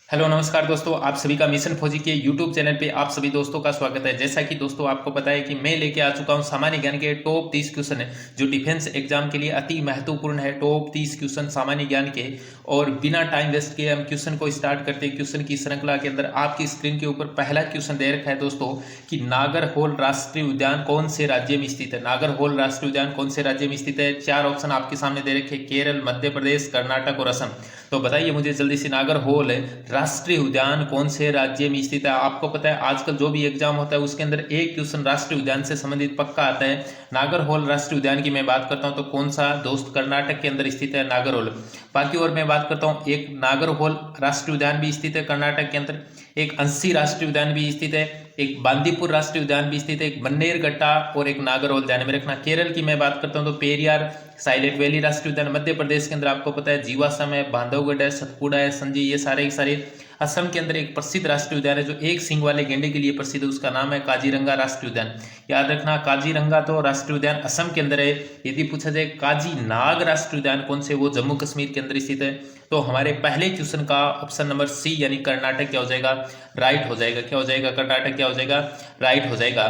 Hello नमस्कार दोस्तों, आप सभी का मिशन फौजी के यूट्यूब चैनल पे आप सभी दोस्तों का स्वागत है। जैसा कि दोस्तों आपको पता है कि मैं लेके आ चुका हूं सामान्य ज्ञान के टॉप 30 क्वेश्चन है जो डिफेंस एग्जाम के लिए अति महत्वपूर्ण है। टॉप 30 क्वेश्चन सामान्य ज्ञान के, और बिना टाइम वेस्ट किए हम क्वेश्चन को स्टार्ट करते हैं। क्वेश्चन की श्रृंखला के अंदर आपकी स्क्रीन के ऊपर पहला क्वेश्चन दे रखा है दोस्तों कि नागरहोल राष्ट्रीय उद्यान कौन से राज्य में स्थित है। नागरहोल राष्ट्रीय उद्यान कौन से राज्य में स्थित है। चार ऑप्शन आपके सामने दे रखे, केरल, मध्य प्रदेश, कर्नाटक और असम। तो बताइए मुझे जल्दी से, नागरहोल राष्ट्रीय उद्यान कौन से राज्य में स्थित है। आपको पता है आजकल जो भी एग्जाम होता है उसके अंदर एक क्वेश्चन राष्ट्रीय उद्यान से संबंधित पक्का आता है। नागरहोल राष्ट्रीय उद्यान की मैं बात करता हूं तो कौन सा दोस्त, कर्नाटक के अंदर स्थित है नागरहोल। बाकी और मैं बात करता हूं, एक नागरहोल राष्ट्रीय उद्यान भी स्थित है कर्नाटक के अंदर, एक अंसी राष्ट्रीय उद्यान भी स्थित है, एक बांदीपुर राष्ट्रीय उद्यान भी स्थित है, एक बन्नेरघट्टा और एक नागरहोल। ध्यान में रखना। केरल की मैं बात करता हूं तो पेरियार साइलेंट वैली राष्ट्रीय उद्यान। मध्य प्रदेश के अंदर आपको पता है जीवाश्म है, बांधवगढ़ है, सतपुड़ा है, संजी, ये सारे। असम के अंदर एक प्रसिद्ध राष्ट्रीय उद्यान है जो एक सींग वाले गेंडे के लिए प्रसिद्ध है, उसका नाम है काजीरंगा राष्ट्रीय उद्यान। याद रखना, काजीरंगा तो राष्ट्रीय उद्यान असम के अंदर है। यदि पूछा जाए काजीनाग राष्ट्रीय उद्यान कौन से, वो जम्मू कश्मीर के अंदर स्थित है। तो हमारे पहले क्वेश्चन का ऑप्शन नंबर सी यानी कर्नाटक क्या हो जाएगा, राइट हो जाएगा। क्या हो जाएगा, कर्नाटक क्या हो जाएगा, राइट हो जाएगा।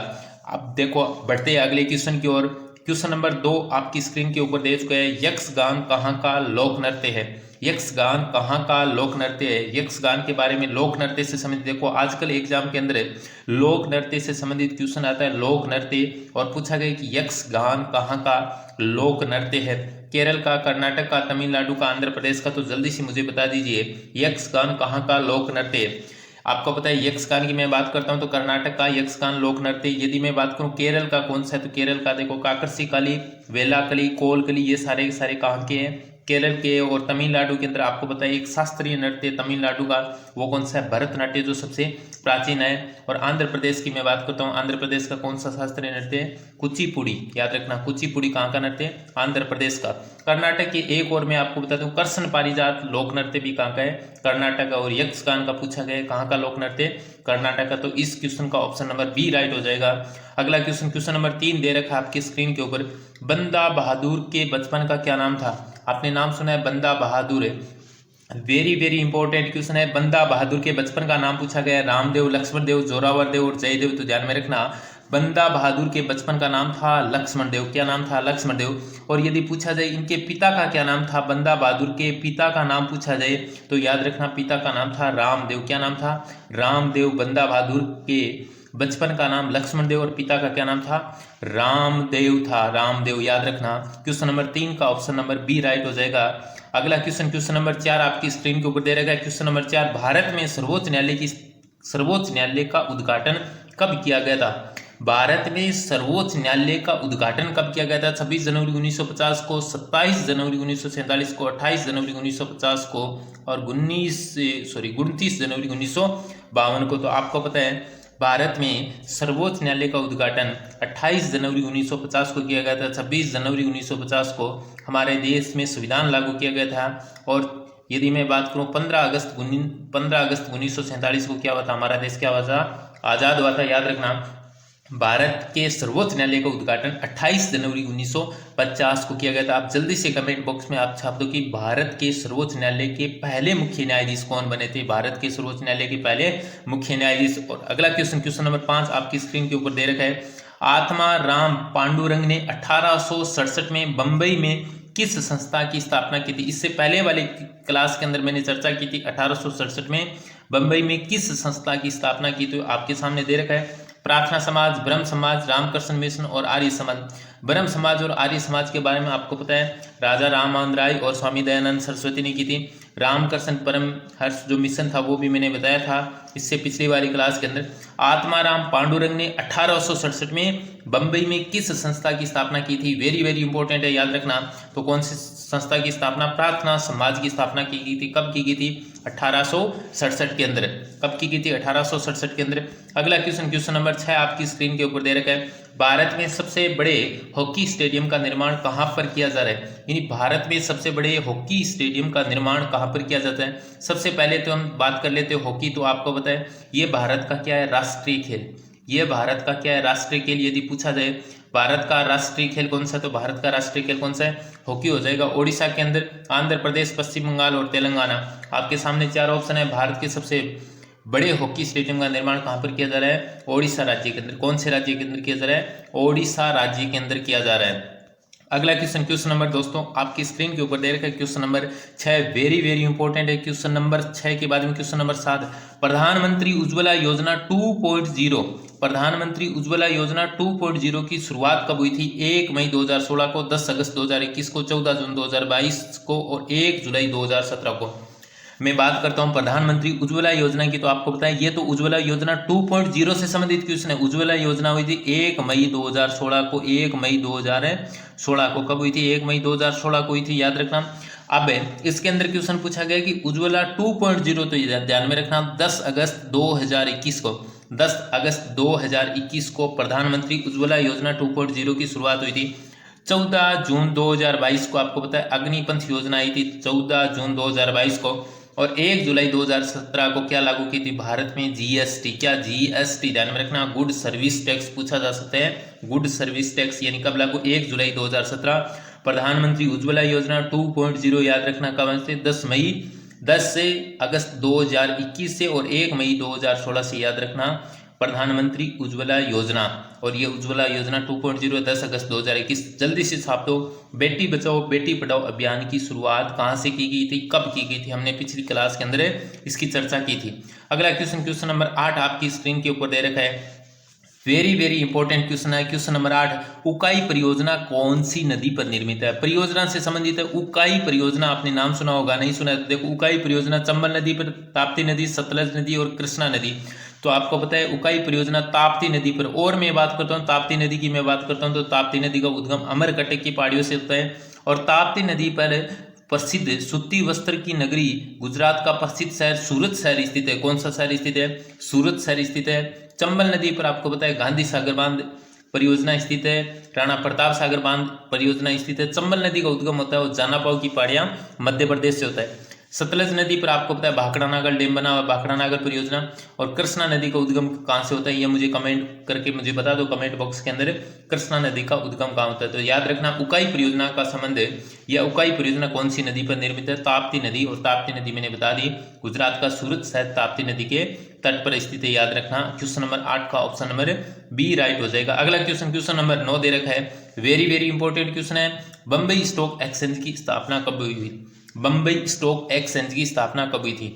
अब देखो बढ़ते हैं अगले क्वेश्चन की ओर। क्वेश्चन नंबर 2 आपकी स्क्रीन के ऊपर दे चुका है, यक्षगान कहाँ का लोक नृत्य है। यक्षगान कहाँ का लोक नृत्य है। यक्षगान के बारे में, लोक नृत्य से संबंधित, देखो आजकल एग्जाम के अंदर लोक नृत्य से संबंधित क्वेश्चन आता है, लोक नृत्य, और पूछा गया कि यक्षगान कहाँ का लोक नृत्य है। केरल का, कर्नाटक का, तमिलनाडु का, आंध्र प्रदेश का। तो जल्दी से मुझे बता दीजिए यक्षगान कहाँ का लोक नृत्य है। आपको पता है यक्षगान की मैं बात करता हूं तो कर्नाटक का यक्षगान लोक नृत्य। यदि मैं बात करूं केरल का कौन सा है तो केरल का देखो काकरसिकाली, वेलाकली, कोलकली, ये सारे सारे कहाँ के हैं, केरल के। और तमिलनाडु के अंदर आपको पता है एक शास्त्रीय नृत्य तमिलनाडु का, वो कौन सा है, भरतनाट्य, जो सबसे प्राचीन है। और आंध्र प्रदेश की मैं बात करता हूँ, आंध्र प्रदेश का कौन सा शास्त्रीय नृत्य है, कुचिपुड़ी। याद रखना, कुचिपुड़ी कहाँ का नृत्य है, आंध्र प्रदेश का। कर्नाटक के एक और मैं आपको बता दूं, कृष्ण पारिजात लोक नृत्य भी कहाँ का है, कर्नाटक का। और यक्षगान का पूछा गया कहाँ का लोक नृत्य, कर्नाटक का। तो इस क्वेश्चन का ऑप्शन नंबर बी राइट हो जाएगा। अगला क्वेश्चन, क्वेश्चन नंबर 3 दे रखा है आपकी स्क्रीन के ऊपर, बंदा बहादुर के बचपन का क्या नाम था। आपने नाम सुना है बंदा बहादुर है, वेरी वेरी इंपॉर्टेंट क्वेश्चन है। बंदा बहादुर के बचपन का नाम पूछा गया है, रामदेव, लक्ष्मण देव, जोरावर देव और जयदेव। तो ध्यान में रखना, बंदा बहादुर के बचपन का नाम था लक्ष्मण देव। क्या नाम था, लक्ष्मण देव। और यदि पूछा जाए इनके पिता का क्या नाम था, बंदा बहादुर के पिता का नाम पूछा जाए तो याद रखना पिता का नाम था रामदेव। क्या नाम था, रामदेव। बंदा बहादुर के बचपन का नाम लक्ष्मण देव और पिता का क्या नाम था, रामदेव था, रामदेव। याद रखना, क्वेश्चन नंबर 3 का ऑप्शन नंबर बी राइट हो जाएगा। अगला क्वेश्चन, क्वेश्चन नंबर 4 आपकी स्क्रीन के ऊपर दे रखा है। क्वेश्चन नंबर 4, भारत में सर्वोच्च न्यायालय का उद्घाटन कब किया गया था। भारत में सर्वोच्च न्यायालय का उद्घाटन कब किया गया था, 26 जनवरी 1950 को, 27 जनवरी 1947 को, 28 जनवरी 1950 को और 29 जनवरी 1952 को। तो आपको पता है भारत में सर्वोच्च न्यायालय का उद्घाटन 28 जनवरी 1950 को किया गया था। 26 जनवरी 1950 को हमारे देश में संविधान लागू किया गया था। और यदि मैं बात करूं 15 अगस्त 1947 को क्या हुआ था, हमारा देश क्या हुआ था, आज़ाद हुआ था। याद रखना, भारत के सर्वोच्च न्यायालय का उद्घाटन 28 जनवरी 1950 को किया गया था। आप जल्दी से कमेंट बॉक्स में आप छाप दो कि भारत के सर्वोच्च न्यायालय के पहले मुख्य न्यायाधीश कौन बने थे, भारत के सर्वोच्च न्यायालय के पहले मुख्य न्यायाधीश। और अगला क्वेश्चन, क्वेश्चन नंबर 5 आपकी स्क्रीन के ऊपर दे रखा है, आत्मा राम पांडुरंग ने 1867 में बंबई में किस संस्था की स्थापना की थी। इससे पहले वाले क्लास के अंदर मैंने चर्चा की थी 1867 में बंबई में किस संस्था की स्थापना की। तो आपके सामने दे रखा है, प्रार्थना समाज, ब्रह्म समाज, रामकृष्ण मिशन और आर्य समाज। ब्रह्म समाज और आर्य समाज के बारे में आपको पता है राजा राममोहन राय और स्वामी दयानंद सरस्वती ने की थी। रामकृष्ण परम हर्ष जो मिशन था वो भी मैंने बताया था इससे पिछली वाली क्लास के अंदर। आत्माराम पांडुरंग ने 1867 में बंबई में किस संस्था की स्थापना की थी, वेरी वेरी इंपॉर्टेंट है, याद रखना। तो कौन सी संस्था की स्थापना, प्रार्थना समाज की स्थापना की गई थी। कब की गई थी, 1867 के अंदर। कब की गई थी, 1867 के अंदर। अगला क्वेश्चन, क्वेश्चन नंबर 6 आपकी स्क्रीन के ऊपर दे रखा है, भारत में सबसे बड़े हॉकी स्टेडियम का निर्माण कहां पर किया जा रहा है। यानी भारत में सबसे बड़े हॉकी स्टेडियम का निर्माण कहां पर किया जाता है। सबसे पहले तो हम बात कर लेते हैं हॉकी। तो आपको पता है ये भारत का क्या है, राष्ट्रीय खेल। ये भारत का क्या है, राष्ट्रीय खेल। यदि पूछा जाए भारत का राष्ट्रीय खेल कौन सा है, तो भारत का राष्ट्रीय खेल कौन सा है, हॉकी हो जाएगा। ओडिशा के अंदर आंध्र प्रदेश, पश्चिम बंगाल और तेलंगाना। आपके सामने 4 ऑप्शन है। भारत के सबसे बड़े हॉकी स्टेडियम का निर्माण कहां पर किया जा रहा है, ओडिशा राज्य के अंदर। कौन से राज्य के अंदर किया जा रहा है, ओडिशा राज्य के अंदर किया जा रहा है। अगला क्वेश्चन, क्वेश्चन नंबर दोस्तों आपकी स्क्रीन के ऊपर दे रखा है, question number 6, very very important है। क्वेश्चन नंबर 6 के बाद में क्वेश्चन नंबर 7, प्रधानमंत्री उज्ज्वला योजना 2.0, प्रधानमंत्री उज्ज्वला योजना 2.0 की शुरुआत कब हुई थी, 1 मई 2016 को, 10 अगस्त 2021 को, 14 जून 2022 को और 1 जुलाई 2017 को। मैं बात करता हूं प्रधानमंत्री उज्ज्वला योजना की, तो आपको पता है ये तो उज्ज्वला योजना 2.0 से संबंधित क्वेश्चन है। उज्ज्वला योजना हुई थी 1 मई 2016 को, 1 मई 2016 को। कब हुई थी, 1 मई 2016 को हुई थी, याद रखना। अब इसके अंदर क्वेश्चन पूछा गया कि उज्ज्वला 2.0, तो ध्यान में रखना 10 अगस्त 2021 को, 10 अगस्त 2021 को प्रधानमंत्री उज्ज्वला योजना 2.0 की शुरुआत हुई थी। 14 जून 2022 को आपको पता है अग्निपंथ योजना आई थी, 14 जून 2022 को। और 1 जुलाई 2017 को क्या लागू की थी, भारत में जीएसटी। क्या, जीएसटी, ध्यान में रखना, गुड सर्विस टैक्स पूछा जा सकता है, गुड सर्विस टैक्स, यानी कब लागू, 1 जुलाई 2017। प्रधानमंत्री उज्ज्वला योजना 2.0 याद रखना कब से, 10 से अगस्त 2021 से और 1 मई 2016 से, याद रखना प्रधानमंत्री उज्ज्वला योजना। और ये उज्ज्वला योजना 2.0 10 अगस्त 2021। जल्दी से छाप दो। बेटी बचाओ बेटी पढ़ाओ अभियान की शुरुआत कहां से की गई थी, कब की गई थी, हमने पिछली क्लास के अंदर इसकी चर्चा की थी। अगला क्वेश्चन, क्वेश्चन नंबर 8 आपकी स्क्रीन के ऊपर दे रखा है, वेरी वेरी इंपॉर्टेंट क्वेश्चन है। क्वेश्चन नंबर 8, उकाई परियोजना कौन सी नदी पर निर्मित है, परियोजना से संबंधित है। उकाई परियोजना आपने नाम सुना होगा, नहीं सुना है तो देखो, उकाई परियोजना चंबल नदी पर, ताप्ती नदी, सतलज नदी और कृष्णा नदी। तो आपको पता है उकाई परियोजना ताप्ती नदी पर। और मैं बात करता हूँ ताप्ती नदी की, मैं बात करता हूँ तो ताप्ती नदी का उद्गम अमरकंटक की पहाड़ियों से होता है। और ताप्ती नदी पर प्रसिद्ध सूती वस्त्र की नगरी गुजरात का प्रसिद्ध शहर सूरत शहर स्थित है। कौन सा शहर स्थित है, सूरत शहर स्थित है। चंबल नदी पर आपको पता है गांधी सागर बांध परियोजना स्थित है, राणा प्रताप सागर बांध परियोजना स्थित है। चंबल नदी का उद्गम होता है वो जानापाव की पहाड़ियां मध्य प्रदेश से होता है। सतलज नदी पर आपको पता है भाखड़ा नागर डैम बना हुआ, भाखड़ा नागर परियोजना। और कृष्णा नदी का उद्गम कहां से होता है, ये मुझे कमेंट करके मुझे बता दो कमेंट बॉक्स के अंदर, कृष्णा नदी का उद्गम कहां होता है। तो याद रखना उकाई परियोजना का संबंध, यह उकाई परियोजना कौन सी नदी पर निर्मित है, ताप्ती नदी। और ताप्ती नदी मैंने बता दी गुजरात का सूरत शहर ताप्ती नदी के तट पर स्थित है, याद रखना। क्वेश्चन नंबर 8 का ऑप्शन नंबर बी राइट हो जाएगा। अगला क्वेश्चन, क्वेश्चन नंबर 9 दे रखा है, वेरी वेरी इंपॉर्टेंट क्वेश्चन है, बंबई स्टॉक एक्सचेंज की स्थापना कब हुई थी, बंबई स्टॉक एक्सचेंज की स्थापना कब हुई थी।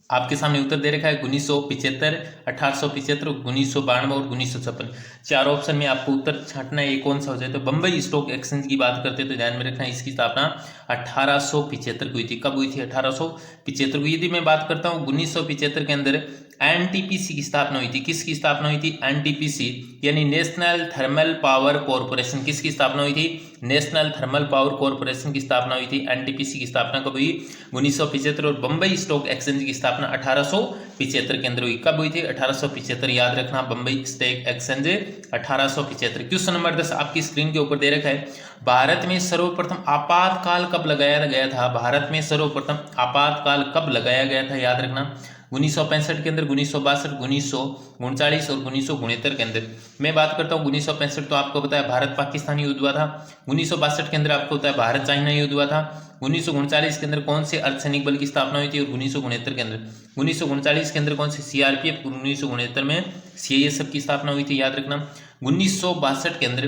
आपके सामने उत्तर दे रखा है 1975, 1875, 1992 और 1956। 4 ऑप्शन में आपको उत्तर छांटना है, ये कौन सा हो जाए। तो बंबई स्टॉक एक्सचेंज की बात करते हैं तो ध्यान में रखना इसकी स्थापना 1875 को हुई थी। कब हुई थी, 1875 को। यदि मैं बात करता हूँ 1975 के अंदर एनटीपीसी की स्थापना हुई थी। किसकी स्थापना हुई थी, एनटीपीसी यानी नेशनल थर्मल पावर कॉर्पोरेशन। किसकी स्थापना हुई थी, नेशनल थर्मल पावर कॉर्पोरेशन की स्थापना हुई थी। एनटीपीसी की स्थापना कब हुई, 1975। और बंबई स्टॉक एक्सचेंज की स्थापना 1875 के अंदर हुई। कब हुई थी, 1875, याद रखना Bombay stock exchange 1875। Question number 10 आपकी स्क्रीन के ऊपर दे रखा है, भारत में सर्वप्रथम आपातकाल कब लगाया गया था, भारत में सर्वप्रथम आपातकाल कब लगाया गया था, याद रखना 1965 के अंदर, 1962, 1939 और 1969 के अंदर। मैं बात करता हूँ 1965, तो आपको पता है भारत पाकिस्तान युद्ध हुआ था। 1962 के अंदर आपको पता है भारत चाइना युद्ध हुआ था। 1939 के अंदर कौन से अर्धसैनिक बल की स्थापना हुई थी, और 1969 के अंदर, 1939 के अंदर कौन से सीआरपीएफ, 1969 में सीआईएसएफ की स्थापना हुई थी, याद रखना। 1962 के अंदर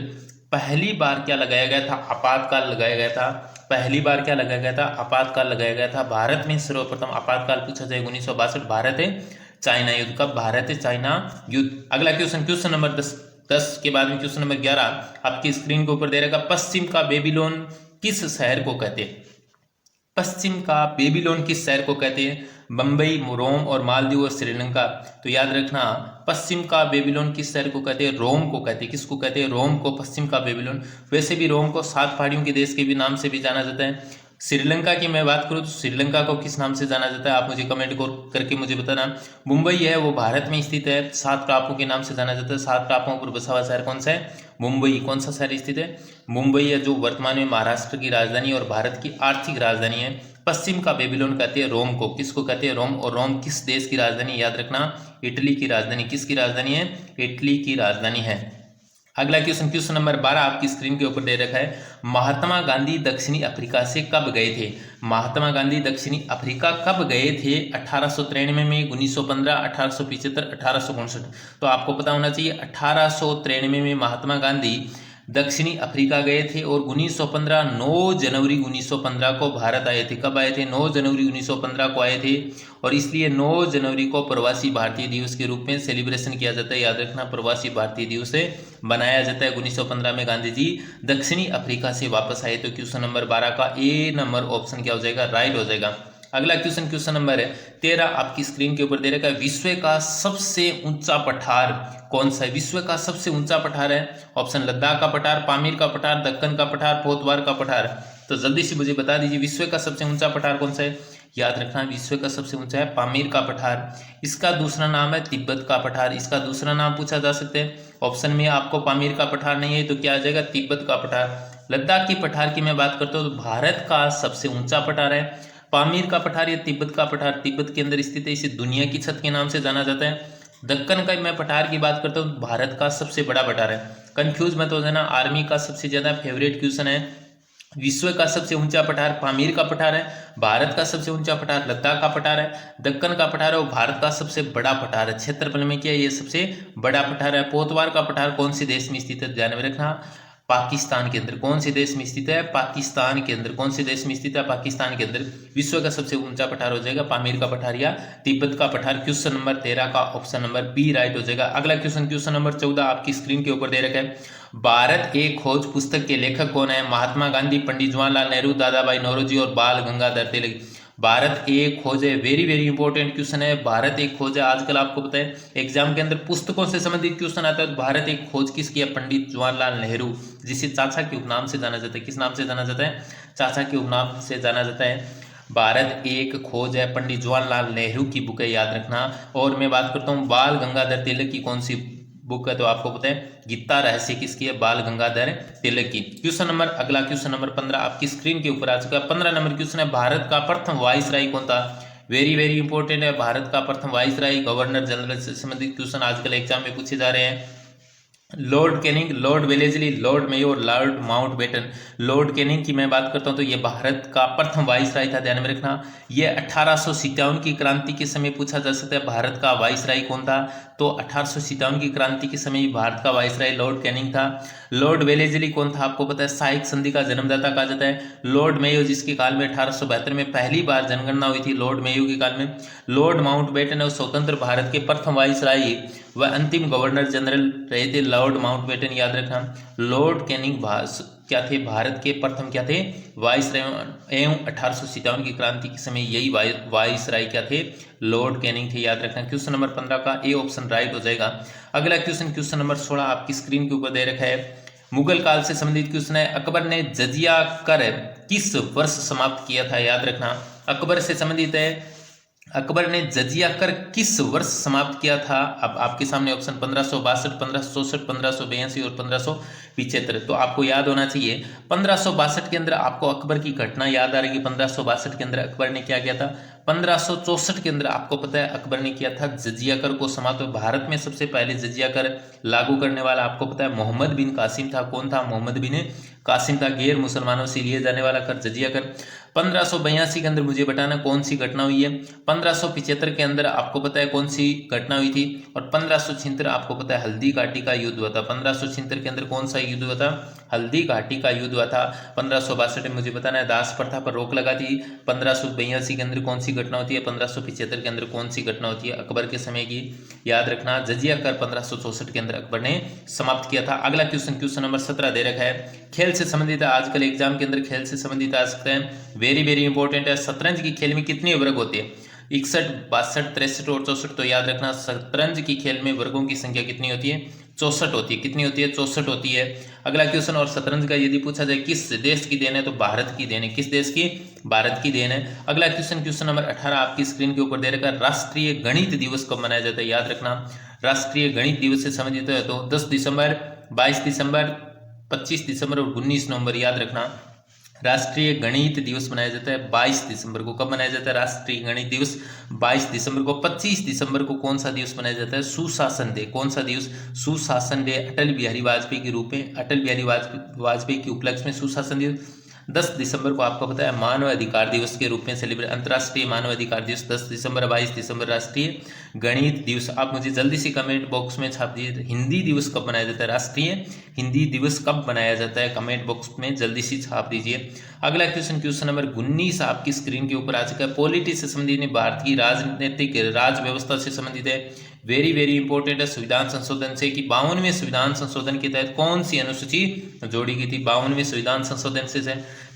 पहली बार क्या लगाया गया था, आपातकाल लगाया गया था। पहली बार क्या लगाया गया था, आपातकाल लगाया गया था। भारत में सर्वप्रथम आपातकाल पूछा जाए 1962, भारत है चाइना युद्ध। कब, भारत है चाइना युद्ध। अगला क्वेश्चन, क्वेश्चन नंबर 10 के बाद में क्वेश्चन नंबर 11 आपकी स्क्रीन के ऊपर दे रहेगा, पश्चिम का बेबीलोन किस शहर को कहते हैं, पश्चिम का बेबीलोन किस शहर को कहते हैं, बंबई, रोम और मालदीव और श्रीलंका। तो याद रखना पश्चिम का बेबीलोन किस शहर को कहते हैं, रोम को कहते हैं। किसको कहते हैं, रोम को पश्चिम का बेबीलोन। वैसे भी रोम को 7 पहाड़ियों के देश के भी नाम से भी जाना जाता है। श्रीलंका की मैं बात करूँ तो श्रीलंका को किस नाम से जाना जाता है, आप मुझे कमेंट करके मुझे बताना। मुंबई है वो भारत में स्थित है, 7 टापुओं के नाम से जाना जाता है। 7 टापुओं पर बसा हुआ शहर कौन सा है, मुंबई। कौन सा शहर स्थित है, मुंबई है, जो वर्तमान में महाराष्ट्र की राजधानी और भारत की आर्थिक राजधानी है। पश्चिम का बेबीलोन कहते हैं रोम को। किसको कहते हैं? रोम। और रोम किस देश की राजधानी? याद रखना, इटली की राजधानी। किसकी राजधानी है? इटली की राजधानी है। अगला क्वेश्चन, क्वेश्चन नंबर 12 आपकी स्क्रीन के ऊपर दे रखा है। महात्मा गांधी दक्षिणी अफ्रीका से कब गए थे? महात्मा गांधी दक्षिणी अफ्रीका कब गए थे? 1893 में, 1915, 1875, 1859। तो आपको पता होना चाहिए 1893 में महात्मा गांधी दक्षिणी अफ्रीका गए थे और 1915 9 जनवरी 1915 को भारत आए थे। कब आए थे? 9 जनवरी 1915 को आए थे। और इसलिए 9 जनवरी को प्रवासी भारतीय दिवस के रूप में सेलिब्रेशन किया जाता है। याद रखना, प्रवासी भारतीय दिवस से बनाया जाता है। 1915 में गांधी जी दक्षिणी अफ्रीका से वापस आए। तो क्वेश्चन नंबर 12 का ए नंबर ऑप्शन क्या हो जाएगा? राइट हो जाएगा। अगला क्वेश्चन, क्वेश्चन नंबर 13 आपकी स्क्रीन के ऊपर दे रखा है। विश्व का सबसे ऊंचा पठार कौन सा है? विश्व का सबसे ऊंचा पठार है ऑप्शन लद्दाख का पठार, पामीर का पठार, दक्कन का पठार, पोतवार का पठार। तो जल्दी से मुझे बता दीजिए विश्व का सबसे ऊंचा पठार कौन सा है? याद रखना, विश्व का सबसे ऊंचा है पामीर का पठार। इसका दूसरा नाम है तिब्बत का पठार। इसका दूसरा नाम पूछा जा सकता है। ऑप्शन में आपको पामीर का पठार नहीं है तो क्या आ जाएगा? तिब्बत का पठार। लद्दाख की पठार की मैं बात करता हूँ तो भारत का सबसे ऊंचा पठार है पामीर का पठार या तिब्बत का पठार। तिब्बत के अंदर स्थित है, इसे दुनिया की छत के नाम से जाना जाता है। दक्कन का मैं पठार की बात करता हूँ, भारत का सबसे बड़ा पठार है। कंफ्यूज मत हो जाना, आर्मी का सबसे ज्यादा फेवरेट क्वेश्चन है। विश्व का सबसे ऊंचा पठार पामीर का पठार है, भारत का सबसे ऊंचा पठार लद्दाख का पठार है, दक्कन का पठार है और भारत का सबसे बड़ा पठार है। क्षेत्रफल में क्या है? ये सबसे बड़ा पठार है। पोतवार का पठार कौन से देश में स्थित है? ध्यान में रखना, पाकिस्तान के अंदर। कौन से देश में स्थित है? पाकिस्तान के अंदर। कौन से देश में स्थित है? पाकिस्तान के अंदर। विश्व का सबसे ऊंचा पठार हो जाएगा पामीर का पठार या तिब्बत का पठार। क्वेश्चन नंबर 13 का ऑप्शन नंबर बी राइट हो जाएगा। अगला क्वेश्चन, क्वेश्चन नंबर 14 आपकी स्क्रीन के ऊपर दे रखा है। भारत एक खोज पुस्तक के लेखक कौन है? महात्मा गांधी, पंडित जवाहरलाल नेहरू, दादा भाई नौरोजी और बाल गंगाधर तिलक। भारत एक खोज है, वेरी वेरी इंपॉर्टेंट क्वेश्चन है। भारत एक खोज है, आजकल आपको पता है एग्जाम के अंदर पुस्तकों से संबंधित क्वेश्चन आता है। तो भारत एक खोज किसकी है? पंडित जवाहरलाल नेहरू, जिसे चाचा के उपनाम से जाना जाता है। किस नाम से जाना जाता है? चाचा के उपनाम से जाना जाता है। भारत एक खोज है, पंडित जवाहरलाल नेहरू की बुक है, याद रखना। और मैं बात करता हूँ बाल गंगाधर तिलक की कौन सी बुक है? तो आपको पता है गीता रहस्य किसकी है? बाल गंगाधर तिलक की। क्वेश्चन नंबर, अगला क्वेश्चन नंबर 15 आपकी स्क्रीन के ऊपर आ चुका है। 15 नंबर क्वेश्चन है, भारत का प्रथम वाइसराय कौन था? वेरी वेरी इंपॉर्टेंट है। भारत का प्रथम वाइसराय गवर्नर जनरल से संबंधित क्वेश्चन आजकल एग्जाम में पूछे जा रहे हैं। Lord Canning, Lord Wellesley, Lord Mayo, Lord Mountbatten. Lord Canning की मैं बात करता हूं तो ये भारत का प्रथम वाइसराय था, ध्यान में रखना। ये 1857 की क्रांति के समय पूछा जा सकता है भारत का वाइसराय कौन था? तो 1857 की क्रांति के समय भारत का वाइसराय लॉर्ड कैनिंग था। लॉर्ड वेलेस्ली कौन था? आपको पता है साइक संधि का जन्मदाता कहा जाता है। लॉर्ड मेयो, जिसके काल में 1872 में पहली बार जनगणना हुई थी, लॉर्ड मेयो के काल में। लॉर्ड माउंटबेटन और स्वतंत्र भारत के प्रथम वाइसराय वह अंतिम गवर्नर जनरल रहे थे लॉर्ड माउंटबेटन, याद रखना। लॉर्ड कैनिंग क्या थे? भारत के प्रथम क्या थे? वाइसराय एवं 1857 की क्रांति के समय यही वाइसराय क्या थे? लॉर्ड कैनिंग थे, याद रखना। क्वेश्चन नंबर 15 का ए ऑप्शन राइट हो जाएगा। अगला क्वेश्चन, क्वेश्चन नंबर 16 आपकी स्क्रीन के ऊपर दे रखा है। मुगल काल से संबंधित क्वेश्चन है। अकबर ने जजिया कर किस वर्ष समाप्त किया था? याद रखना, अकबर से संबंधित है। अकबर ने जजिया कर किस वर्ष समाप्त किया था? अब आपके सामने ऑप्शन 1562, 1564, 1582 और 1575। तो आपको याद होना चाहिए 1562 के अंदर आपको अकबर की घटना याद आ रही है। 1562 के अंदर अकबर ने क्या किया था? 1564 के अंदर आपको पता है अकबर ने किया था जजिया कर को समाप्त। भारत में सबसे पहले जजिया कर लागू करने वाला आपको पता है मोहम्मद बिन कासिम था। कौन था? मोहम्मद बिन कासिम था। गैर मुसलमानों से लिए जाने वाला कर जजिया कर। 1582 के अंदर मुझे बताना कौन सी घटना हुई है। 1575 के अंदर आपको पता है कौन सी घटना हुई थी। और 1576 आपको पता है हल्दी घाटी का युद्ध हुआ था। 1576 के अंदर कौन सा युद्ध हुआ था? हल्दी घाटी का युद्ध हुआ था। 1562 में मुझे बताना है दास प्रथा पर रोक लगा थी। 1582 के अंदर कौन सी घटना होती है? 1575 के अंदर कौन सी घटना होती है? अकबर के समय की, याद रखना। जजिया कर 1564 के अंदर अकबर ने समाप्त किया था। अगला क्वेश्चन, क्वेश्चन नंबर 17 दे रखा है। खेल से संबंधित है, आजकल एग्जाम के अंदर खेल से संबंधित आ सकते हैं। वेरी वेरी इंपॉर्टेंट है। शतरंज की खेल में कितने वर्ग होते हैं? 61, 62, 63 और 64। तो याद रखना शतरंज की खेल में वर्गों की संख्या कितनी होती है? 64 होती है। कितनी होती है? 64 होती है। अगला क्वेश्चन, और शतरंज का यदि पूछा जाए किस देश की देन है तो भारत की देन है। किस देश की? भारत की देन है। अगला क्वेश्चन, क्वेश्चन नंबर 18 आपकी स्क्रीन के ऊपर दे रखा है। राष्ट्रीय गणित दिवस कब मनाया जाता है? याद रखना राष्ट्रीय गणित दिवस से संबंधित है तो 10 दिसंबर, 22 दिसंबर, 25 दिसंबर और 19 नवंबर, याद रखना। राष्ट्रीय गणित दिवस मनाया जाता है 22 दिसंबर को। कब मनाया जाता है राष्ट्रीय गणित दिवस? 22 दिसंबर को। 25 दिसंबर को कौन सा दिवस मनाया जाता है? सुशासन डे। कौन सा दिवस? सुशासन डे। अटल बिहारी वाजपेयी के रूप में, अटल बिहारी वाजपेयी के उपलक्ष्य में सुशासन दिवस। 10 दिसंबर को आपको पता है मानव अधिकार दिवस के रूप में सेलिब्रेट, अंतर्राष्ट्रीय मानव अधिकार दिवस 10 दिसंबर। 22 दिसंबर राष्ट्रीय गणित दिवस। आप मुझे जल्दी से कमेंट बॉक्स में छाप दीजिए, हिंदी दिवस कब मनाया जाता है? राष्ट्रीय हिंदी दिवस कब मनाया जाता है? कमेंट बॉक्स में जल्दी से छाप दीजिए। अगला क्वेश्चन नंबर 19 आपकी स्क्रीन के ऊपर आ चुका है। पॉलिटी से संबंधित, भारतीय राजनीतिक राज व्यवस्था से संबंधित है। वेरी वेरी इंपॉर्टेंट है। संविधान संशोधन से कि 52वें संविधान संशोधन के तहत कौन सी अनुसूची जोड़ी गई थी? 52वें संविधान संशोधन से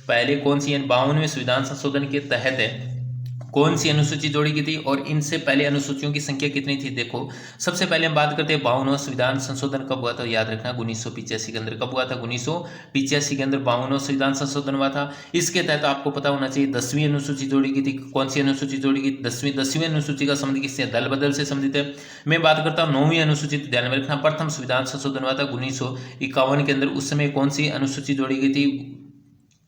पहले कौन सी 52वें संविधान संशोधन के तहत है कौन सी अनुसूची जोड़ी गई थी, और इनसे पहले अनुसूचियों की संख्या कितनी थी? देखो, सबसे पहले हम बात करते हैं 52वां संविधान संशोधन कब हुआ था। याद रखना 1985 के अंदर। कब हुआ था? 1985 के अंदर 52वां संविधान संशोधन हुआ था। इसके तहत आपको पता होना चाहिए 10वीं अनुसूची जोड़ी गई थी। कौन सी अनुसूची जोड़ी गई? 10वीं अनुसूची का संबंध किससे? दल बदल से संबंधित है। मैं बात करता हूँ 9वीं अनुसूची, ध्यान में रखना प्रथम संविधान संशोधन हुआ था 1951 के अंदर। उस समय कौन सी अनुसूची जोड़ी गई थी?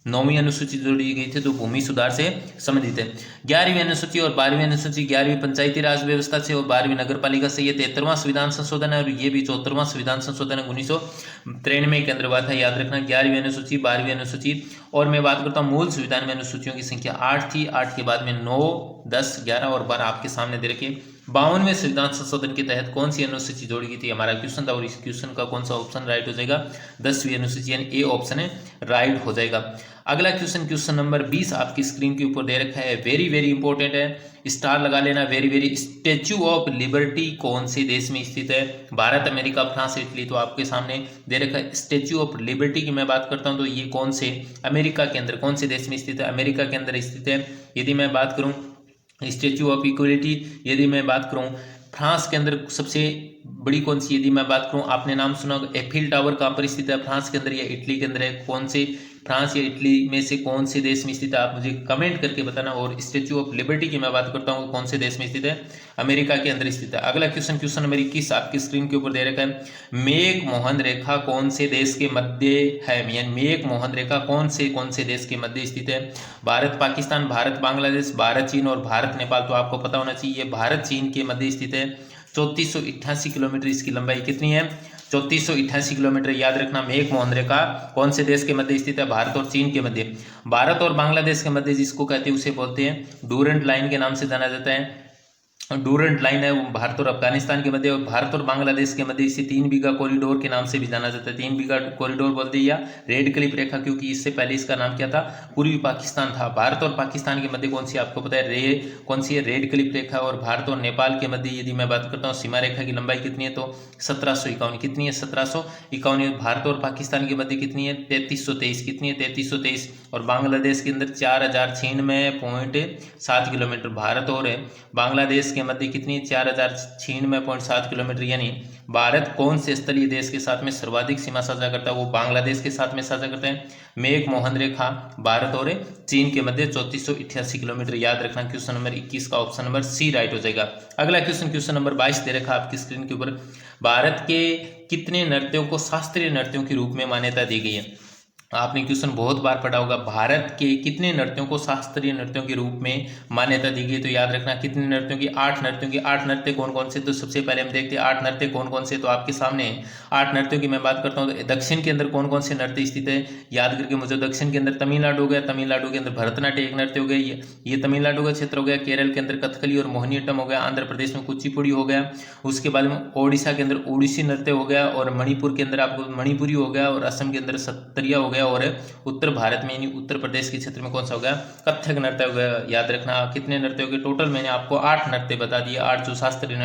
9वीं अनुसूची जोड़ी गई थी, तो भूमि सुधार से संबंधित है। 11वीं अनुसूची और 12वीं अनुसूची, 11वीं पंचायती राज व्यवस्था से और 12वीं नगर पालिका से। ये 73वां संविधान संशोधन है, और ये भी 74वां संविधान संशोधन है 1993 के अंदर हुआ था। याद रखना 11वीं अनुसूची, 12वीं अनुसूची। और मैं बात करता हूँ मूल संविधान में अनुसूचियों की संख्या 8 थी। 8 के बाद में 9, 10, 11 और 12 आपके सामने दे रखे। 52वें संविधान संशोधन के तहत कौन सी अनुसूची जोड़ी गई थी? हमारा क्वेश्चन था, और इस क्वेश्चन का कौन सा ऑप्शन राइट हो जाएगा? 10वीं अनुसूची, यानी ए ऑप्शन है राइट हो जाएगा। अगला क्वेश्चन नंबर 20 आपकी स्क्रीन के ऊपर दे रखा है। वेरी वेरी इंपॉर्टेंट है, स्टार लगा लेना। Very very. Statue of liberty कौन से देश में स्थित है? Bharat, America, France, Italy. तो आपके सामने दे रखा है स्टेच्यू ऑफ लिबर्टी की मैं बात करता हूं तो ये कौन से अमेरिका के अंदर, कौन से देश में स्थित है? अमेरिका के अंदर स्थित है। यदि मैं बात करूं स्टेच्यू ऑफ इक्वलिटी, यदि मैं बात करूं फ्रांस के अंदर सबसे बड़ी कौन सी, यदि मैं बात करूं, आपने नाम सुना होगा एफिल टावर कहां पर स्थित है? फ्रांस के अंदर या इटली के अंदर है? कौन से फ्रांस या इटली में से कौन से देश में स्थित है? आप मुझे कमेंट करके बताना। और स्टेच्यू ऑफ लिबर्टी की मैं बात करता हूँ कौन से देश में स्थित है? अमेरिका के अंदर स्थित है। अगला क्वेश्चन नंबर 21 आपकी स्क्रीन के ऊपर दे रखा है। मेघ मोहन रेखा कौन से देश के मध्य है? यानी मेघ मोहन रेखा कौन से देश के मध्य स्थित है? भारत पाकिस्तान, भारत बांग्लादेश, भारत चीन और भारत नेपाल। तो आपको पता होना चाहिए भारत चीन के मध्य स्थित है। 3488 किलोमीटर इसकी लंबाई कितनी है? 3488 किलोमीटर। याद रखना मेघ मोहन रेखा कौन से देश के मध्य स्थित है? भारत और चीन के मध्य। भारत और बांग्लादेश के मध्य जिसको कहते हैं उसे बोलते हैं डूरंट लाइन के नाम से जाना जाता है। डूरंट लाइन है वो भारत और अफगानिस्तान के मध्य, भारत और बांग्लादेश के मध्य इसे 3 बीघा कॉरिडोर के नाम से भी जाना जाता है। 3 बीघा कॉरिडोर बोलते हैं या रेड क्लिफ रेखा, क्योंकि इससे पहले इसका नाम क्या था? पूर्वी पाकिस्तान था। भारत और पाकिस्तान के मध्य कौन सी आपको पता है? कौन सी है? रेड क्लिफ रेखा। और भारत और नेपाल के मध्य यदि मैं बात करता हूँ सीमा रेखा की लंबाई कितनी है? तो 1751। कितनी है? 1751। भारत और पाकिस्तान के मध्य कितनी है? 3323। कितनी है? 3323। और बांग्लादेश के अंदर 4096.7 किलोमीटर। भारत और बांग्लादेश के मध्य कितनी? 4096.7 किलोमीटर। यानी भारत कौन से स्थलीय देश के साथ में सर्वाधिक सीमा साझा करता है? वो बांग्लादेश के साथ में साझा करते हैं। मेघ मोहन रेखा भारत और चीन के मध्य 3488 किलोमीटर। याद रखना क्वेश्चन नंबर 21 का ऑप्शन नंबर सी राइट हो जाएगा। अगला क्वेश्चन नंबर 22 दे रखा आपकी स्क्रीन के ऊपर। भारत के कितने नृत्यों को शास्त्रीय नृत्यों के रूप में मान्यता दी गई है? आपने क्वेश्चन बहुत बार पढ़ा होगा। भारत के कितने नृत्यों को शास्त्रीय नृत्यों के रूप में मान्यता दी गई? तो याद रखना कितने नृत्यों की? 8 नृत्यों की। 8 नृत्य कौन कौन से? तो सबसे पहले हम देखते हैं 8 नृत्य कौन कौन से। तो आपके सामने 8 नृत्यों की मैं बात करता हूँ। तो दक्षिण के अंदर कौन कौन से नृत्य स्थित है? याद करके मुझे, दक्षिण के अंदर तमिलनाडु हो गया। तमिलनाडु के अंदर भरतनाट्यम एक नृत्य हो गया, ये तमिलनाडु का क्षेत्र हो गया। केरल के अंदर कथकली और मोहिनीअट्टम हो गया। आंध्र प्रदेश में कुचिपुड़ी हो गया। उसके बाद में ओडिशा के अंदर ओडिसी नृत्य हो गया। और मणिपुर के अंदर आपको मणिपुरी हो गया। और असम के अंदर सत्तरिया हो गया। और उत्तर भारत में यानी उत्तर प्रदेश के क्षेत्र में कौन सा हो गया? कथक नृत्य हो गया। याद रखना कितने नृत्य हो गए टोटल? मैंने आपको 8 नृत्य बता दिए। 8 जो शास्त्रीय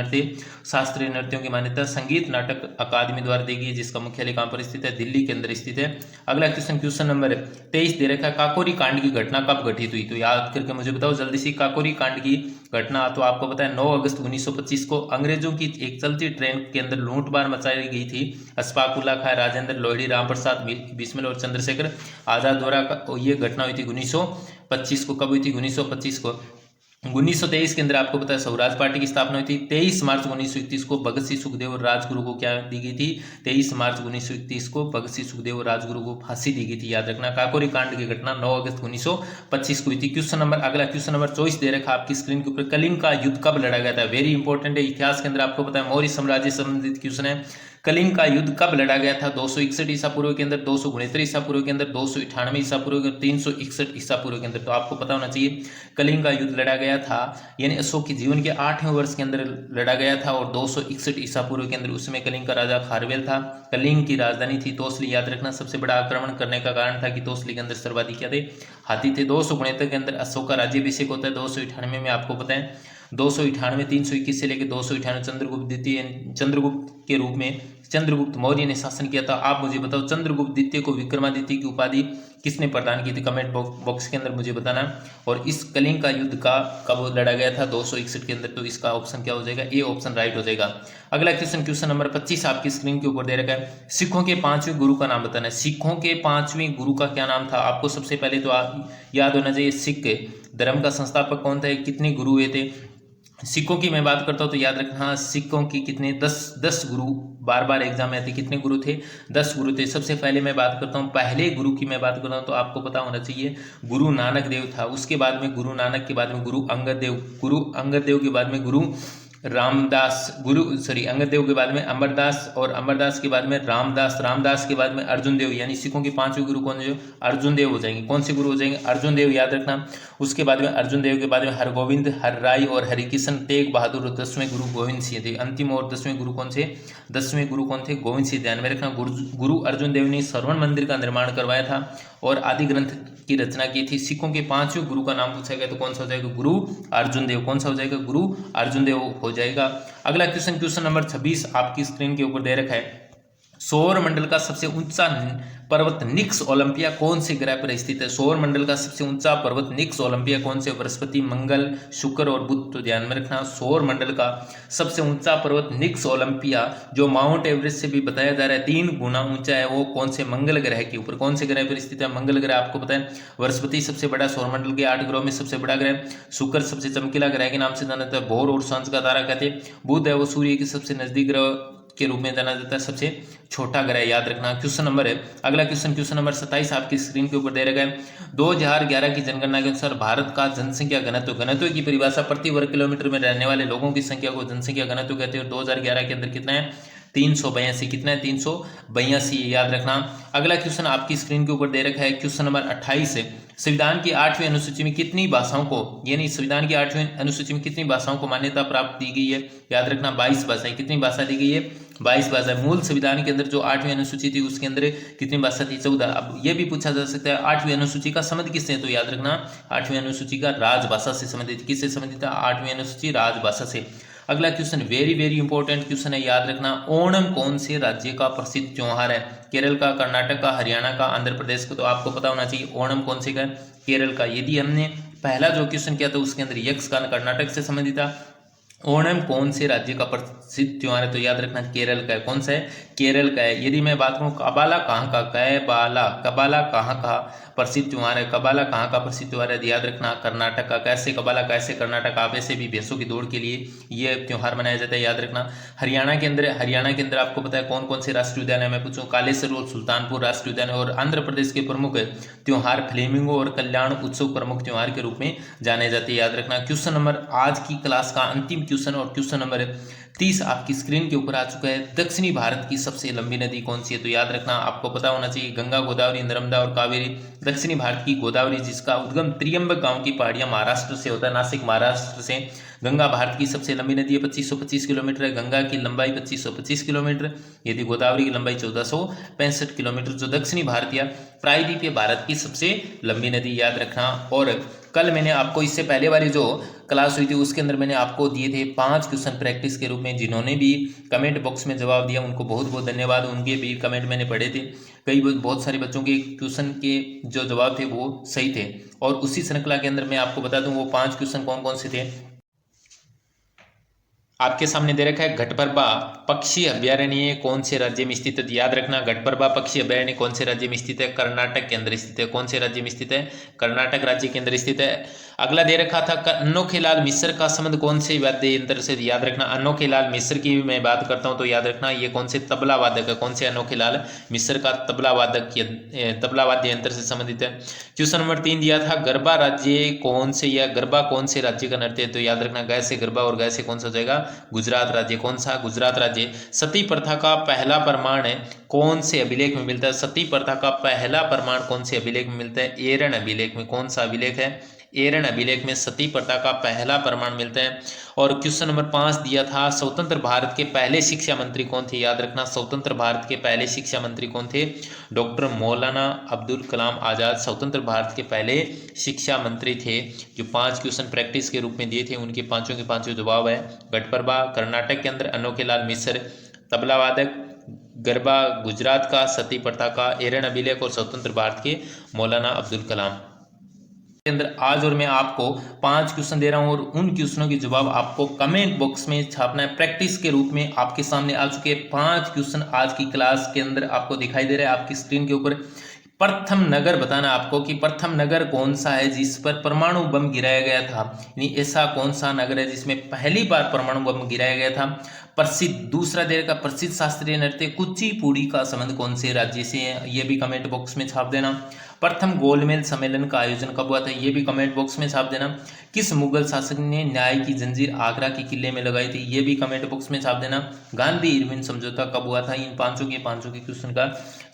नृत्यों की मान्यता संगीत नाटक अकादमी द्वारा दी गई, जिसका मुख्यालय कहां पर स्थित है? दिल्ली के अंदर स्थित है। अगला क्वेश्चन नंबर 23 दे रखा है। काकोरी कांड की घटना कब घटित हुई? तो याद करके मुझे बताओ जल्दी से। काकोरी कांड की घटना तो आपको पता है 9 अगस्त 1925 को अंग्रेजों की एक चलती ट्रेन के अंदर लूटमार मचाई गई थी। अशफाक उल्ला खां, राजेंद्र लोहिड़ी, राम प्रसाद बिस्मिल और चंद्रशेखर आजाद द्वारा ये घटना हुई थी 1925 को। कब हुई थी? 1925 को। 1923 के अंदर आपको पता है स्वराज पार्टी की स्थापना हुई थी। 23 मार्च 1931 को भगत सिंह सुखदेव और राजगुरु को क्या दी गई थी? 23 मार्च 1931 को भगत सिंह सुखदेव और राजगुरु को फांसी दी गई थी। याद रखना। काकोरी कांड की घटना 9 अगस्त 1925 को हुई थी। क्वेश्चन नंबर अगला, क्वेश्चन नंबर 24 दे रखा आपकी स्क्रीन के ऊपर। कलिंग का युद्ध कब लड़ा गया था? वेरी इंपॉर्टेंट है, इतिहास के अंदर आपको पता है मौर्य साम्राज्य से संबंधित क्वेश्चन है। कलिंग का युद्ध कब लड़ा गया था? 261 ईसा पूर्व के अंदर, 269 ईसा पूर्व के अंदर, 298 ईसा पूर्व के अंदर, 361 ईसा पूर्व के अंदर। तो आपको पता होना चाहिए कलिंग का युद्ध लड़ा गया था यानी अशोक के जीवन के 8वें वर्ष के अंदर लड़ा गया था और 261 ईसा पूर्व के अंदर। उसमें कलिंग का राजा खारवेल था। कलिंग की राजधानी थी तोसली। याद रखना। सबसे बड़ा आक्रमण करने का कारण था कि तोसली के अंदर सर्वाधिक क्या थे? हाथी थे। 269 के अंदर अशोक का राज्याभिषेक होता है। 298 में आपको पता है 298 321 से लेकर 298 चंद्रगुप्त द्वितीय चंद्रगुप्त के रूप में चंद्रगुप्त मौर्य ने शासन किया था। आप मुझे बताओ चंद्रगुप्त द्वितीय को विक्रमादित्य की उपाधि किसने प्रदान की थी? कमेंट बॉक्स के अंदर मुझे बताना। और इस कलिंग का युद्ध का कब लड़ा गया था? 261 के अंदर। तो इसका ऑप्शन क्या हो जाएगा? ए ऑप्शन राइट हो जाएगा। अगला क्वेश्चन, क्वेश्चन नंबर 25 आपकी स्क्रीन के ऊपर दे रखा है। सिखों के 5वें गुरु का नाम बताना है। सिखों के 5वें गुरु का क्या नाम था? आपको सबसे पहले तो याद होना चाहिए सिख धर्म का संस्थापक कौन था, कितने गुरु हुए थे। सिखों की मैं बात करता हूँ तो याद रखना, हाँ सिखों की कितने 10 गुरु बार बार एग्जाम में आते। कितने गुरु थे? 10 गुरु थे। सबसे पहले मैं बात करता हूँ पहले गुरु की मैं बात करता हूँ तो आपको पता होना चाहिए गुरु नानक देव था। उसके बाद में गुरु नानक के बाद में गुरु अंगद देव, गुरु अंगद देव के बाद में गुरु रामदास, अंगद देव के बाद में अमरदास और अमरदास के बाद में रामदास, रामदास के बाद में अर्जुन देव। यानी सिखों के 5वें गुरु कौन जो अर्जुन देव हो जाएंगे। कौन से गुरु हो जाएंगे? अर्जुन देव। याद रखना। उसके बाद में अर्जुन देव के बाद में हरगोविंद, हरराय और हरिकिशन, तेग बहादुर और 10वें गुरु गोविंद सिंह थे। अंतिम और 10वें गुरु कौन से? 10वें गुरु कौन थे? गोविंद सिंह। ध्यान में रखना। गुरु अर्जुन देव ने श्रवण मंदिर का निर्माण करवाया था और आदि ग्रंथ की रचना की थी। सिखों के 5वें गुरु का नाम पूछा गया तो कौन सा हो जाएगा? गुरु अर्जुन देव। कौन सा हो जाएगा? गुरु अर्जुन देव हो जाएगा। अगला क्वेश्चन, क्वेश्चन नंबर 26 आपकी स्क्रीन के ऊपर दे रखा है। सौर मंडल का सबसे ऊंचा पर्वत निक्स ओलंपिया कौन से ग्रह पर स्थित है? सौर मंडल का सबसे ऊंचा पर्वत निक्स ओलंपिया कौन से? बृहस्पति, मंगल, शुक्र और बुध। तो ध्यान में रखना सौर मंडल का सबसे ऊंचा पर्वत निक्स ओलंपिया जो माउंट एवरेस्ट से भी बताया जा रहा है 3 गुना ऊंचा है, वो कौन से? मंगल ग्रह के ऊपर। कौन से ग्रह पर स्थित है? मंगल ग्रह। आपको पता है बृहस्पति सबसे बड़ा सौरमंडल के 8 ग्रहों में सबसे बड़ा ग्रह। शुक्र सबसे चमकीला ग्रह के नाम से जाना जाता है, भोर और सांझ का तारा कहते हैं। बुध है वो सूर्य के सबसे नजदीक ग्रह के रूप में जाना जाता है, सबसे छोटा ग्रह। याद रखना। क्वेश्चन नंबर है अगला क्वेश्चन, क्वेश्चन नंबर 27 आपकी स्क्रीन के ऊपर दे रखा है। 2011 की जनगणना के अनुसार भारत का जनसंख्या घनत्व, घनत्व की परिभाषा प्रति वर्ग किलोमीटर में रहने वाले लोगों की संख्या को जनसंख्या घनत्व कहते हैं। और 2011 के अंदर कितना है? 382। कितना है? 382। याद रखना। अगला क्वेश्चन आपकी स्क्रीन के ऊपर दे रखा है। क्वेश्चन नंबर 28 है। संविधान की 8वीं अनुसूची में कितनी भाषाओं को, यानी संविधान की 8वीं अनुसूची में कितनी भाषाओं को मान्यता प्राप्त दी गई है? याद रखना 22 भाषाएं। कितनी भाषा दी गई है? 22 भाषा। मूल संविधान के अंदर जो 8वीं अनुसूची थी उसके अंदर कितनी भाषा थी? 14। अब यह भी पूछा जा सकता है 8वीं अनुसूची का संबंध किससे है? तो याद रखना 8वीं अनुसूची का राजभाषा से संबंधित। किससे संबंधित था 8वीं अनुसूची? राजभाषा से। अगला question very very important question है, याद रखना। ओणम कौन से राज्य का प्रसिद्ध त्योहार है? केरल का, कर्नाटक का, हरियाणा का, आंध्र प्रदेश का। तो आपको पता होना चाहिए ओणम कौन से का? केरल का। यदि हमने पहला जो क्वेश्चन किया था उसके अंदर यक्षगान कर्नाटक से संबंधित था। ओणम कौन से राज्य का प्रसिद्ध त्योहार है? तो याद रखना केरल का है। कौन सा है? केरल का है। यदि मैं बात करूं कबाला कहाँ का? कैबाला, कबाला कहाँ का प्रसिद्ध त्योहार है? कबाला कहाँ का प्रसिद्ध त्योहार है? याद रखना कर्नाटक का। कैसे कबाला, कैसे कर्नाटक? आप ऐसे भी भैंसों की दौड़ के लिए ये त्योहार मनाया जाता है। याद रखना। हरियाणा के अंदर आपको पता है कौन कौन से राष्ट्रीय उद्यान है? मैं पूछूं कालेसर और सुल्तानपुर राष्ट्रीय उद्यान है। और आंध्र प्रदेश के प्रमुख त्योहार फ्लेमिंगो और कल्याण उत्सव प्रमुख त्योहार के रूप में जाने जाते हैं। याद रखना। क्वेश्चन नंबर आज की क्लास का अंतिम क्वेश्चन और क्वेश्चन नंबर 30 आपकी स्क्रीन के ऊपर आ चुका है। दक्षिणी भारत की सबसे लंबी नदी कौन सी है? तो याद रखना आपको पता होना चाहिए गंगा, गोदावरी, नर्मदा और कावेरी। दक्षिणी भारत की गोदावरी जिसका उद्गम त्रियंबक गांव की पहाड़ियां महाराष्ट्र से होता है, नासिक महाराष्ट्र से। गंगा भारत की सबसे लंबी नदी है, 2525 किलोमीटर है। गंगा की लंबाई 2525 किलोमीटर, यदि गोदावरी की लंबाई 1465 किलोमीटर। जो दक्षिणी भारतीय प्रायद्वीपीय भारत की सबसे लंबी नदी। याद रखना। और कल मैंने आपको इससे पहले वाली जो क्लास हुई थी उसके अंदर मैंने आपको दिए थे 5 क्वेश्चन प्रैक्टिस के रूप में। जिन्होंने भी कमेंट बॉक्स में जवाब दिया उनको बहुत बहुत धन्यवाद। उनके भी कमेंट मैंने पढ़े थे। बहुत सारे बच्चों के क्वेश्चन के जो जवाब थे वो सही थे। और उसी श्रृंखला के अंदर मैं आपको बता दूं वो 5 क्वेश्चन कौन कौन से थे। आपके सामने दे रखा है घटप्रभा पक्षी अभ्यारण्य कौन से राज्य में स्थित है? याद रखना घटप्रभा पक्षी अभ्यारण्य कौन से राज्य में स्थित है? कर्नाटक के अंदर स्थित है। कौन से राज्य में स्थित है? कर्नाटक राज्य के अंदर स्थित है। अगला दे रखा था अनोखेलाल मिश्र का संबंध कौन से वाद्य यंत्र से, याद रखना अनोखेलाल मिश्र की मैं बात करता हूं तो याद रखना ये कौन से तबला वादक है, कौन से अनोखेलाल मिश्र का तबला वाद्य यंत्र से संबंधित है। क्वेश्चन नंबर 3 दिया था गरबा राज्य कौन से, या गरबा कौन से राज्य का नृत्य है, तो याद रखना गए से गरबा और गए से कौन सा हो जाएगा, गुजरात राज्य। कौन सा, गुजरात राज्य। सती प्रथा का पहला प्रमाण है कौन से अभिलेख में मिलता है, सती प्रथा का पहला प्रमाण कौन से अभिलेख में मिलता है, एरन अभिलेख में। कौन सा अभिलेख है, एरन अभिलेख में सती प्रथा का पहला प्रमाण मिलता है। और क्वेश्चन नंबर 5 दिया था स्वतंत्र भारत के पहले शिक्षा मंत्री कौन थे, याद रखना स्वतंत्र भारत के पहले शिक्षा मंत्री कौन थे, डॉक्टर मौलाना अब्दुल कलाम आजाद स्वतंत्र भारत के पहले शिक्षा मंत्री थे। जो 5 क्वेश्चन प्रैक्टिस के रूप में दिए थे उनके पांचों के पांचों जवाब है। गढ़परबा कर्नाटक के अंदर अनोखेलाल मिश्र, तबला वादक गरबा गुजरात का, सती प्रथा का, एरन अभिलेख और स्वतंत्र भारत के मौलाना अब्दुल कलाम के अंदर। आज और मैं आपको 5 क्वेश्चन दे रहा हूं और उन क्वेश्चनों के जवाब आपको कमेंट बॉक्स में छापना है। प्रैक्टिस के रूप में आपके सामने आ चुके 5 क्वेश्चन आज की क्लास के अंदर आपको दिखाई दे रहा है आपकी स्क्रीन के ऊपर। प्रथम नगर बताना आपको कि प्रथम नगर कौन सा है जिस पर परमाणु बम गिराया गया था, यानी ऐसा कौन सा नगर है जिसमें पहली बार परमाणु बम गिराया गया था। प्रसिद्ध, दूसरा देर का प्रसिद्ध शास्त्रीय नृत्य कुचिपुड़ी का संबंध कौन से राज्य से है, ये भी कमेंट बॉक्स में छाप देना। प्रथम गोलमेज सम्मेलन का आयोजन कब हुआ था, ये भी कमेंट बॉक्स में छाप देना। किस मुगल शासक ने न्याय की जंजीर आगरा के किले में लगाई थी, ये भी कमेंट बॉक्स में छाप देना। गांधी इरविन समझौता कब हुआ था, इन पांचों के क्वेश्चन का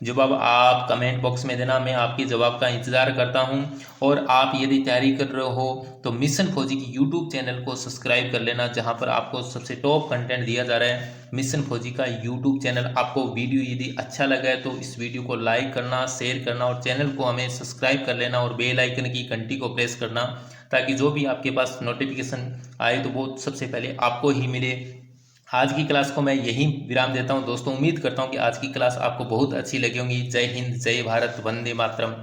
जवाब आप कमेंट बॉक्स में देना। मैं आपके जवाब का इंतजार करता हूं। और आप यदि तैयारी कर रहे हो तो मिशन फौजी की यूट्यूब चैनल को सब्सक्राइब कर लेना, जहां पर आपको सबसे टॉप कंटेंट दिया जा रहा है। मिशन फौजी का यूट्यूब चैनल। आपको वीडियो यदि अच्छा लगा है तो इस वीडियो को लाइक करना, शेयर करना और चैनल को हमें सब्सक्राइब कर लेना और बेल आइकन की घंटी को प्रेस करना, ताकि जो भी आपके पास नोटिफिकेशन आए तो वो सबसे पहले आपको ही मिले। आज की क्लास को मैं यहीं विराम देता हूं दोस्तों। उम्मीद करता हूं कि आज की क्लास आपको बहुत अच्छी लगी होगी। जय हिंद, जय भारत, वंदे मातरम।